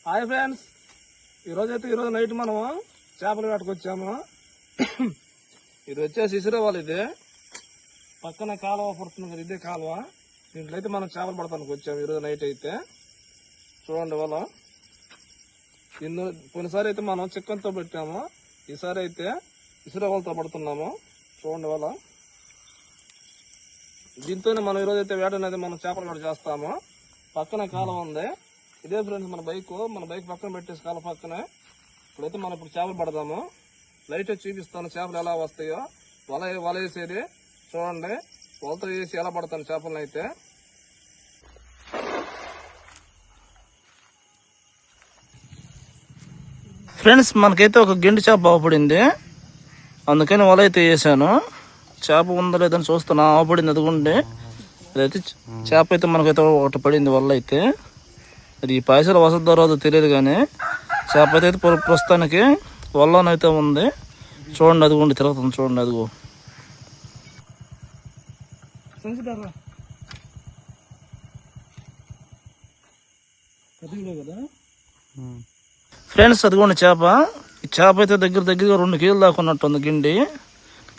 Hi friends, ఈరోజు night మనం చేపలు వేటకొచ్చాము. ఇది వచ్చేసి ఇసురేవాళ్ళు. ఇది పక్కన కాలువ పడుతుంది కదా, ఇదే కాలువ. దీంట్లో అయితే మనం చేపలు పడతానికి వచ్చాము ఈరోజు నైట్ అయితే. చూడండి వాళ్ళ పోయినసారి అయితే మనం చిక్కన్తో పెట్టాము, ఈసారి అయితే ఇసురేవాళ్ళతో పడుతున్నాము. చూడండి వాళ్ళ దీంతోనే మనం ఈరోజు అయితే వేట అనేది మనం చేపలు వేట చేస్తాము. పక్కన కాలువ ఉంది. ఇదే ఫ్రెండ్స్ మన బైక్ పక్కన పెట్టేసి కాలువ పక్కనే. ఇప్పుడైతే మనం చేపలు పడదాము. లైట్ చూపిస్తాను చేపలు ఎలా వస్తాయో. వల వేసేది చూడండి, వలతో వేసి ఎలా పడతాను చేపలను అయితే. ఫ్రెండ్స్, మనకైతే ఒక గెండి చేప బాగుపడింది, అందుకని వల అయితే వేసాను. చేప ఉందో లేదని చూస్తున్నా, ఆపడింది అదిగుండి. అదైతే చేప అయితే మనకైతే ఒకటి పడింది వల్ల అయితే. అది ఈ పైసలు వసద్దో రాదో తెలియదు, కానీ చేప అయితే ప్రస్తుతానికి వల్లనైతే ఉంది. చూడండి అదిగోండి తిరుగుతుంది, చూడండి అదిగో. ఫ్రెండ్స్ అదిగోండి చేప. ఈ చేప అయితే దగ్గరగా 2 కేజీలు దాకా ఉన్నట్టుంది గిండి.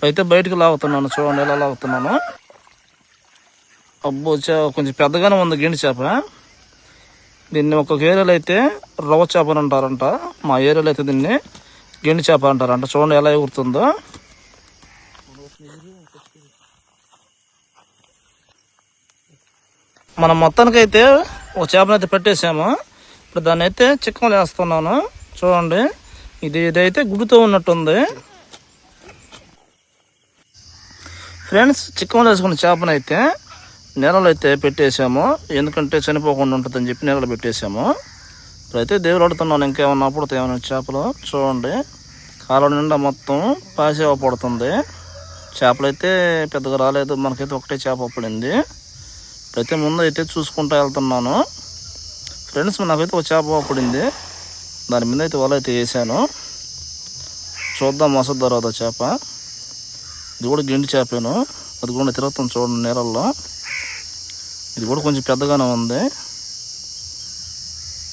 అయితే బయటకు లాగుతున్నాను, చూడండి ఎలా లాగుతున్నాను. అబ్బో, కొంచెం పెద్దగానే ఉంది గిండి చేప. దీన్ని ఒక్కొక్క ఏరియాలో అయితే రవ్వ చేప అని అంటారంట, మా ఏరియాలో అయితే దీన్ని గిండి చేప అంటారంట. చూడండి ఎలా ఎగురుతుందో. మనం మొత్తానికైతే ఒక చేపనైతే పెట్టేసాము. ఇప్పుడు దాన్ని అయితే చిక్కలు వేస్తున్నాను. చూడండి ఇదైతే గుడితో ఉన్నట్టుంది. ఫ్రెండ్స్, చిక్కలు వేసుకున్న చేపనైతే నీళ్ళలో అయితే పెట్టేసాము, ఎందుకంటే చనిపోకుండా ఉంటుందని చెప్పి నీళ్ళలో పెట్టేసాము. ఇప్పుడైతే దేవుడు ఆడుతున్నాను, ఇంకేమన్నా పడుతాయి ఏమైనా చేపలు. చూడండి కాలువ నిండా మొత్తం పాసేవ పడుతుంది. చేపలు అయితే పెద్దగా రాలేదు, మనకైతే ఒకటే చేప పడింది. ఇప్పుడైతే ముందు అయితే చూసుకుంటూ వెళ్తున్నాను. ఫ్రెండ్స్, నాకైతే ఒక చేప పడింది, దాని మీద అయితే వల అయితే వేసాను. చూద్దాం వసద్దో రాదో చేప. ఇది కూడా గిండి చేపాను, అది కూడా తిరుగుతాం చూడండి నీళ్ళల్లో. ఇది కూడా కొంచెం పెద్దగానే ఉంది.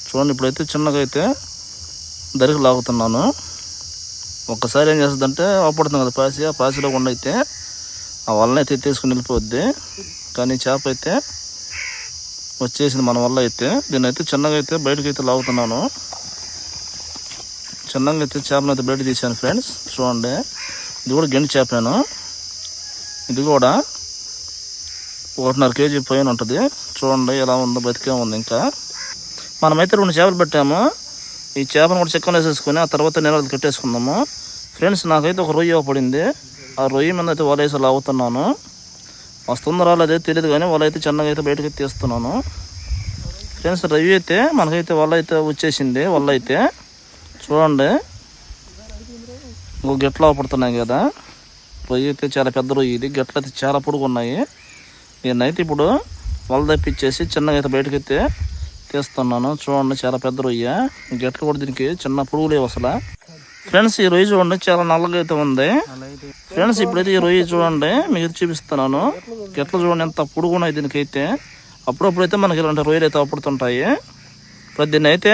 చూడండి ఇప్పుడైతే చిన్నగా అయితే దరికి లాగుతున్నాను. ఒక్కసారి ఏం చేస్తుందంటే అవపడుతుంది కదా పాసి, ఆ పాసిలో కొండ అయితే ఆ వలన అయితే తీసుకుని వెళ్ళిపోద్ది. కానీ చేప అయితే వచ్చేసింది మన వల్ల అయితే. దీన్ని అయితే చిన్నగా అయితే బయటకు అయితే లాగుతున్నాను. చిన్నగా అయితే చేపను అయితే బయట తీసాను ఫ్రెండ్స్. చూడండి ఇది కూడా గెండి చేపాను. ఇది కూడా 1.5 కేజీ పైన ఉంటుంది. చూడండి ఎలా ఉందో, బతికే ఉంది. ఇంకా మనమైతే 2 చేపలు పెట్టాము. ఈ చేపను కూడా చిక్కలు వేసేసుకొని ఆ తర్వాత నీళ్ళకి కట్టేసుకుందాము. ఫ్రెండ్స్, నాకైతే ఒక రొయ్య పడింది. ఆ రొయ్య మీద అయితే వల వేసి లాగుతున్నాను. వస్తుందో రాలేదే తెలియదు, కానీ వల అయితే చిన్నగా అయితే బయటకి తీస్తున్నాను. ఫ్రెండ్స్, రొయ్య అయితే మనకైతే వల అయితే వచ్చేసింది. వల్ల అయితే చూడండి ఇంకో గెట్లు పడుతున్నాయి కదా. రొయ్య అయితే చాలా పెద్ద రొయ్య. ఇది గెట్లు అయితే చాలా పొడుగు ఉన్నాయి. నేనైతే ఇప్పుడు వల తప్పించేసి చిన్నగా అయితే బయటకైతే తీస్తున్నాను. చూడండి చాలా పెద్ద రొయ్య. గెట్లు కూడా దీనికి చిన్న పొడుగులేవు అసలు. ఫ్రెండ్స్, ఈ రొయ్య చూడండి చాలా నల్లగా అయితే ఉంది. ఫ్రెండ్స్, ఇప్పుడైతే ఈ రొయ్య చూడండి మీకు చూపిస్తున్నాను. గెట్లు చూడండి ఎంత పొడుగున్నాయి దీనికైతే. అప్పుడప్పుడైతే మనకి ఇలాంటి రొయ్యలు అయితే అప్పుడుతుంటాయి. ఇప్పుడు దీన్ని అయితే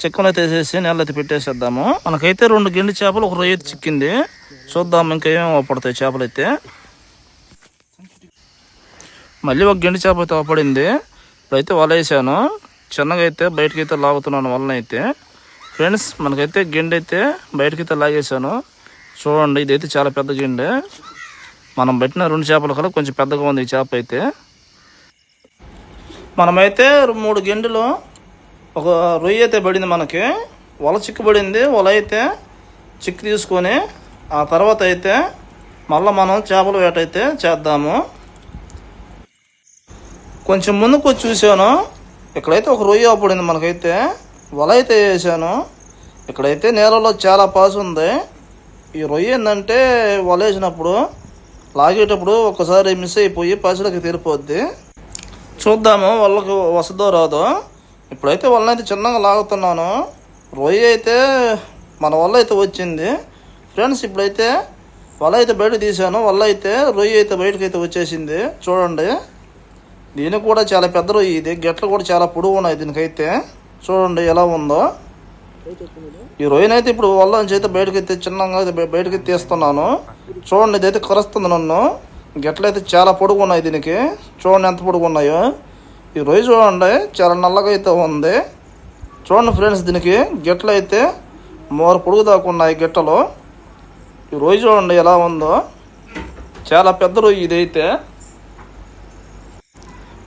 చిక్కలు అయితే వేసేసి నీళ్ళు అయితే పెట్టేసేద్దాము. మనకైతే 2 గిండి చేపలు, ఒక రొయ్య అయితే చిక్కింది. చూద్దాం ఇంకా ఏమేమి అవపడతాయి చేపలు అయితే. మళ్ళీ ఒక గిండి చేప అయితే అవపడింది. ఇప్పుడైతే వల వేసాను, చిన్నగా అయితే బయటకైతే లాగుతున్నాను వలన అయితే. ఫ్రెండ్స్, మనకైతే గిండి అయితే బయటకైతే లాగేసాను. చూడండి ఇదైతే చాలా పెద్ద గిండి. మనం పెట్టిన 2 చేపలు కల్లా కొంచెం పెద్దగా ఉంది ఈ చేప అయితే. మనమైతే 3 గిండిలో ఒక రొయ్య అయితే పడింది మనకి. వల చిక్కుబడింది. వల అయితే చిక్కు తీసుకొని ఆ తర్వాత అయితే మళ్ళీ మనం చేపల వేట అయితే చేద్దాము. కొంచెం ముందుకు వచ్చి చూశాను, ఇక్కడైతే ఒక రొయ్య పడింది మనకైతే. వల అయితే వేసాను. ఇక్కడైతే నేలలో చాలా పాసు ఉంది. ఈ రొయ్య ఏంటంటే వల వేసినప్పుడు లాగేటప్పుడు ఒకసారి మిస్ అయిపోయి పాసులకి తీరిపోద్ది. చూద్దాము వాళ్ళకి వసదో రాదో. ఇప్పుడైతే వాళ్ళనైతే చిన్నగా లాగుతున్నాను. రొయ్య అయితే మన వల్ల అయితే వచ్చింది. ఫ్రెండ్స్, ఇప్పుడైతే వల అయితే బయట తీసాను. వల్ల అయితే రొయ్య అయితే బయటకు అయితే వచ్చేసింది. చూడండి దీనికి కూడా చాలా పెద్ద రొయ్య. ఇది గెట్లు కూడా చాలా పొడవు ఉన్నాయి దీనికైతే. చూడండి ఎలా ఉందో. ఈ రొయ్యను అయితే ఇప్పుడు వల్ల నుంచి అయితే బయటకి ఎత్తి చిన్నగా బయటకి తీస్తున్నాను. చూడండి ఇదైతే కరుస్తుంది నన్ను. గెట్లయితే చాలా పొడుగు ఉన్నాయి దీనికి. చూడండి ఎంత పొడుగు ఉన్నాయో. ఈ రొయ్య చూడండి చాలా నల్లగా అయితే ఉంది. చూడండి ఫ్రెండ్స్, దీనికి గెట్లు అయితే మోర పొడుగు దాకా ఉన్నాయి గిట్టలు. ఈ రొయ్య చూడండి ఎలా ఉందో. చాలా పెద్ద రొయ్య ఇదైతే.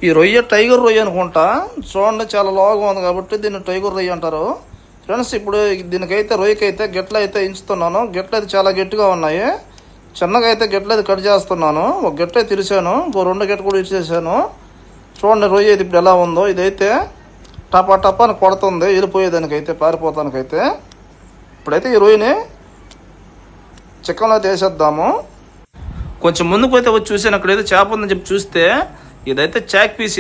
ఈ రొయ్య టైగర్ రొయ్య అనుకుంటా. చూడండి చాలా లోగా ఉంది కాబట్టి దీన్ని టైగర్ రొయ్య అంటారు ఫ్రెండ్స్. ఇప్పుడు దీనికైతే రొయ్యకైతే గెట్లు అయితే ఎంచుతున్నాను. గెట్లు అయితే చాలా గట్టిగా ఉన్నాయి. చిన్నగా అయితే గెట్లు అయితే కట్ చేస్తున్నాను. ఒక గెట్టు అయితే ఇరిచాను, ఇంకో 2 గెట్లు కూడా ఇరిచేసాను. చూడండి రొయ్య అయితే ఇప్పుడు ఎలా ఉందో. ఇదైతే టపా టపా అని కొడుతుంది వెళ్ళిపోయేదానికైతే, పారిపోతానికైతే. ఇప్పుడైతే ఈ రొయ్యని చికెన్లో అయితే వేసేద్దాము. కొంచెం ముందుకు అయితే వచ్చి చూసాను, అక్కడైతే చేప ఉందని చెప్పి చూస్తే ఇదైతే చాక్ పీస్.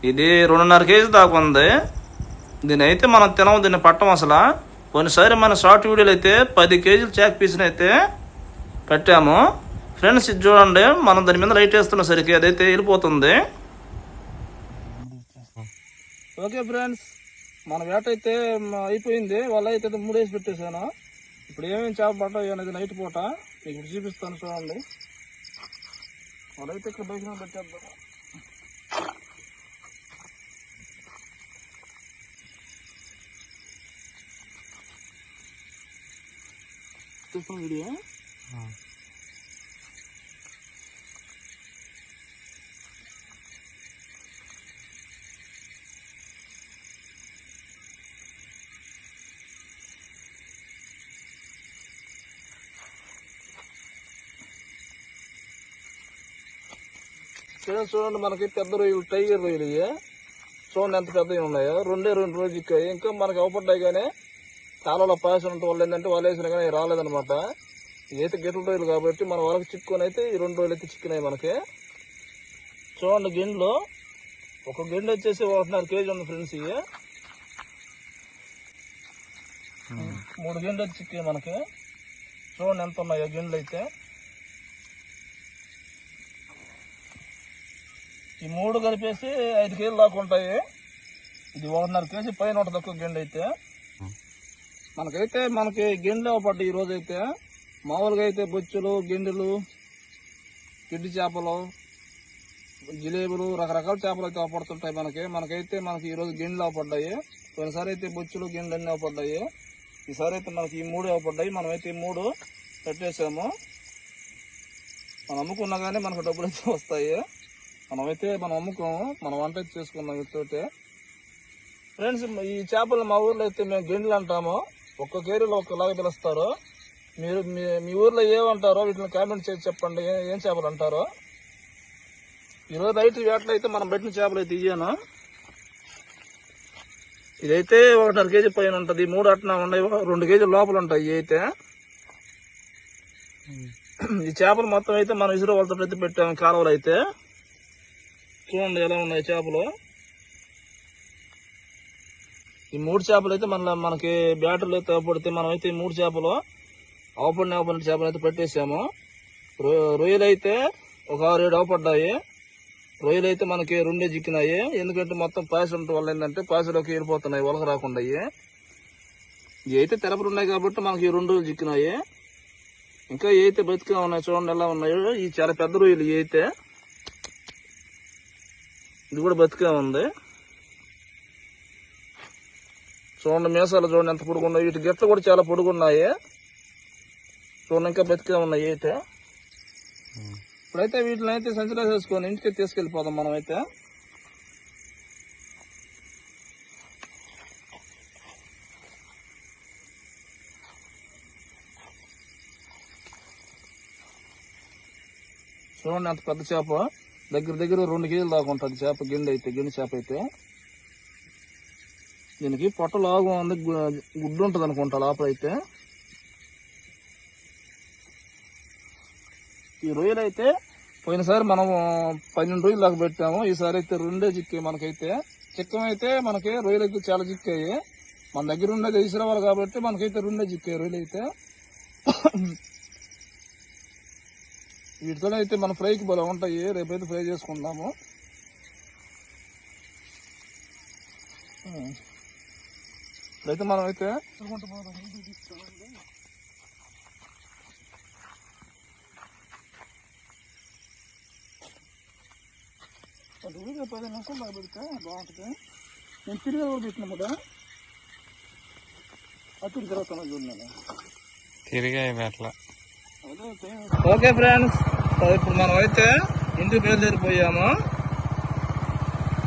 ఇది 2.5 కేజీ దాకా ఉంది. దీని అయితే మనం తినము, దీన్ని పట్టం అసలు. కొన్నిసారి మన షార్ట్ వీడియోలు అయితే 10 కేజీలు చాక్ పీస్ని అయితే పెట్టాము ఫ్రెండ్స్. ఇది చూడండి, మనం దాని మీద లైట్ వేస్తున్న సరికి అదైతే వెళ్ళిపోతుంది. ఓకే ఫ్రెండ్స్, మన వేట అయితే అయిపోయింది. వాళ్ళ అయితే 3 వేసి పెట్టేశాను. ఇప్పుడు ఏమేమి చేప పట్టాయి అనేది నైట్ పూట మీకు చూపిస్తాను చూడండి. వాళ్ళైతే ఇక్కడ బయట పెట్టేద్దాం. వీడియో చూడండి, మనకి పెద్ద రొయ్యలు టైగర్ రొయ్యలు. చూడండి ఎంత పెద్దవి ఉన్నాయో. 2 రోజు చిక్కాయి. ఇంకా మనకి అవపడ్డాయి కానీ కాలంలో పాయసం ఉంటే వాళ్ళు ఏంటంటే వాళ్ళు వేసినా కానీ రాలేదనమాట. ఇదైతే గిట్ల రొయ్యలు కాబట్టి మన వాళ్ళకి చిక్కుని అయితే ఈ 2 రోజులు అయితే చిక్కినాయి మనకి. చూడండి గిన్నెలో ఒక గిన్నె వచ్చేసి 1.5 కేజీ ఉంది ఫ్రెండ్స్. 3 గిన్నెలు అయితే చిక్కాయి మనకి. చూడండి ఎంత ఉన్నాయో గిన్నెలు అయితే. ఈ 3 కలిపేసి 5 కేజీలు దాకా ఉంటాయి. ఇది 1.5 కేజీ పైన ఉంటుంది ఒక్క గిన్నె అయితే. మనకి గిన్నెలు పడ్డాయి ఈ రోజు అయితే. మామూలుగా అయితే బొచ్చులు, గిన్నెలు, గిడ్డి చేపలు, జిలేబులు, రకరకాల చేపలు అయితే అవపడుతుంటాయి మనకి ఈరోజు గిన్నెలు అవపడ్డాయి. పోయినసారి అయితే బొచ్చులు, గిన్నెలు అన్నీ అవపడ్డాయి. ఈసారి అయితే మనకి ఈ 3 అవపడ్డాయి. మనమైతే ఈ 3 పెట్టేసాము. మనం అమ్ముకున్నా కానీ మనకు డబ్బులు అయితే వస్తాయి. మనం అమ్ముకోము, మనం వంట అయితే చేసుకున్నాం వీటితోటే ఫ్రెండ్స్. ఈ చేపలు మా ఊర్లో అయితే మేము గిన్నెలు అంటాము. ఒక్క కేరీలో ఒక్కలాగా పిలుస్తారు. మీరు మీ ఊర్లో ఏమంటారో వీటిని కామెంట్ చేసి చెప్పండి, ఏం చేపలు అంటారో. ఈరోజు నైట్ వేటలో అయితే మనం పెట్టిన చేపలు అయితే ఇయ్యాను. ఇదైతే 1.5 కేజీ పైన ఉంటుంది. 3 అట్లా ఉన్నాయి, 2 కేజీల లోపల ఉంటాయి. ఇవి అయితే ఈ చేపలు మొత్తం అయితే మనం ఇసురు వాళ్ళతో అయితే పెట్టాము కాలువలు అయితే. చూడండి ఎలా ఉన్నాయి చేపలు. ఈ 3 చేపలు అయితే మనకి బ్యాటరీలు అయితే అవపడితే మనమైతే ఈ 3 చేపలు అవపడిన చేపలు అయితే పెట్టేసాము. రొయ్యలు అయితే ఒక 6-7 అవపడ్డాయి. రొయ్యలు అయితే మనకి 2 చిక్కినాయి. ఎందుకంటే మొత్తం పాయసం ఉండటం వల్ల ఏంటంటే పాయసంలోకి వెళ్ళిపోతున్నాయి, వలక రాకుండా. ఇవి అయితే తెరపలు ఉన్నాయి కాబట్టి మనకి 2 రోజులు చిక్కినాయి. ఇంకా ఏ అయితే బతిగా ఉన్నాయి చూడండి ఎలా ఉన్నాయో. ఈ చాలా పెద్ద రొయ్యలు. ఇవి అయితే ఇది కూడా బతిగా ఉంది. చూడండి మీసాలు చూడండి ఎంత పొడుగున్నాయి. వీటి గిట్లు కూడా చాలా పొడుగున్నాయి. చూడండి ఇంకా బతిగా ఉన్నాయి అయితే. ఇప్పుడైతే వీటిని అయితే సంచిలో వేసుకొని ఇంటికి తీసుకెళ్ళిపోదాం మనమైతే. చూడండి అంత పెద్ద చేప. దగ్గర 2 కేజీలు దాకా ఉంటుంది చేప. గిన్నె చేప అయితే. దీనికి పొట్ట లాగా ఉంది, గుడ్డు ఉంటుంది అనుకుంటా లోపల అయితే. ఈ రొయ్యలు అయితే పోయినసారి మనం 12 రోజులు దాకా పెట్టాము. ఈసారి అయితే 2 చిక్కాయి మనకైతే. చిక్కం అయితే మనకి రొయ్యలు అయితే చాలా చిక్కాయి. మన దగ్గర ఉండేది ఇసురవాలి కాబట్టి మనకైతే 2 చిక్కాయి రొయ్యలు అయితే. వీటితో అయితే మన ఫ్రైకి బలం ఉంటాయి. రేపైతే ఫ్రై చేసుకుందాము. ఇప్పుడైతే మనం అయితే ఊరిగా 10 నిమిషాలు బాగా పెడితే బాగుంటుంది. నేను తిరిగి కూడా పెట్టినా కదా అప్పుడు తిరుగుతున్నా చూడండి తిరిగా అట్లా. ఓకే ఫ్రెండ్స్, ఇప్పుడు మనం అయితే ఇంటికి బయలుదేరిపోయాము.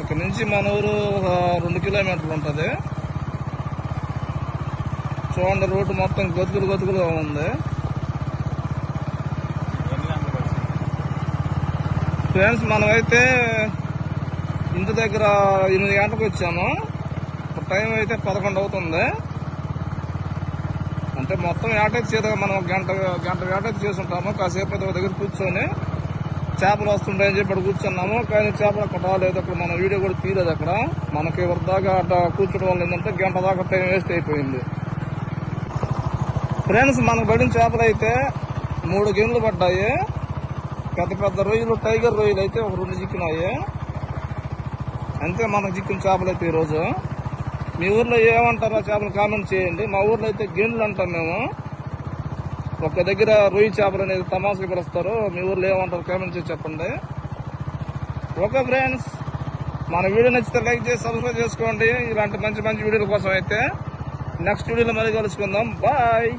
ఇక్కడ నుంచి మన ఊరు 2 కిలోమీటర్లు ఉంటుంది. చూడండి రోడ్డు మొత్తం గతుకులుగా ఉంది. ఫ్రెండ్స్ మనమైతే ఇంటి దగ్గర 8 గంటలకు వచ్చాము. ఇప్పుడు టైం అయితే 11 అవుతుంది. అంటే మొత్తం వేటైతే చేద్దాం, మనం గంట వేటైతే చేసుంటాము. కాసేపు అయితే ఒక దగ్గర కూర్చొని చేపలు వస్తుంటాయని చెప్పి అక్కడ కూర్చున్నాము. కానీ చేపలు అక్కడ రాలేదు. అక్కడ మన వీడియో కూడా తీయలేదు. అక్కడ మనకి వరదాకా అట్లా కూర్చోడం వల్ల ఏంటంటే గంట దాకా టైం వేస్ట్ అయిపోయింది. ఫ్రెండ్స్ మనకు పడిన చేపలు అయితే 3 గిన్నెలు పడ్డాయి. పెద్ద రొయ్యలు, టైగర్ రొయ్యలు అయితే ఒక 2 చిక్కినాయి. అంతే మనకు చిక్కిన చేపలు అయితే ఈరోజు. మీ ఊర్లో ఏమంటారో చేపలు కామెంట్ చేయండి. మా ఊర్లో అయితే గిన్నెలు అంటాం మేము. ఒక దగ్గర రొయ్యి చేపలు అనేది తమాషగా పిలుస్తారు. మీ ఊర్లో ఏమంటారు కామెంట్ చేసి చెప్పండి. ఓకే ఫ్రెండ్స్, మన వీడియో నచ్చితే లైక్ చేసి సబ్స్క్రైబ్ చేసుకోండి. ఇలాంటి మంచి వీడియోల కోసం అయితే నెక్స్ట్ వీడియోలో మళ్ళీ కలుసుకుందాం. బాయ్.